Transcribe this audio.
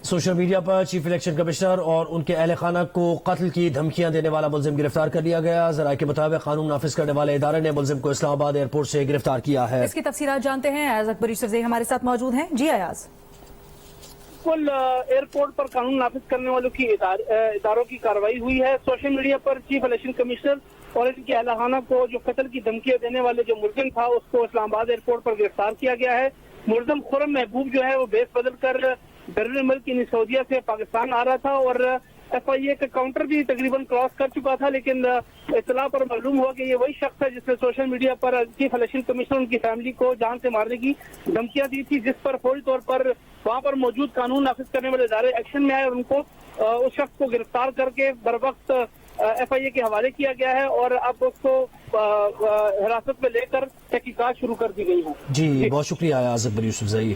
Social media پر chief election commissioner اور ان کے اہل خانہ کو قتل کی دھمکیاں دینے والا ملزم گرفتار کر لیا گیا. ذرائع کے مطابق قانون نافذ کرنے والے ادارے نے ملزم کو اسلام آباد ایئرپورٹ سے گرفتار کیا ہے. اس کی تفصیلات جانتے ہیں. ایاز اکبر یوسفزئی ہمارے ساتھ موجود ہیں. جی ایاز. ایئرپورٹ پر قانون نافذ کرنے والوں کی اداروں کی کارروائی ہوئی ہے. سوشل میڈیا پر چیف الیکشن کمشنر اور ان کے اہل خانہ کو جو قتل کی دھمکیاں دینے والے جو ملزم تھا اس کو اسلام آباد ایئرپورٹ پر گرفتار کیا گیا ہے. ملزم خرم محبوب جو ہے وہ بیس بدل کر بیرون ملک یعنی سعودیہ سے پاکستان آ رہا تھا اور ایف آئی اے کا کاؤنٹر بھی تقریباً کراس کر چکا تھا, لیکن اطلاع پر معلوم ہوا کہ یہ وہی شخص ہے جس نے سوشل میڈیا پر چیف الیکشن کمیشنر ان کی فیملی کو جان سے مارنے کی دھمکیاں دی تھی, جس پر فوری طور پر وہاں پر موجود قانون نافذ کرنے والے ادارے ایکشن میں آئے اور ان کو اس شخص کو گرفتار کر کے بروقت ایف آئی اے کے حوالے کیا گیا ہے اور اب اس کو حراست میں لے کر تحقیقات شروع کر دی گئی ہیں. جی بہت شکریہ ایاز اکبر یوسفزئی.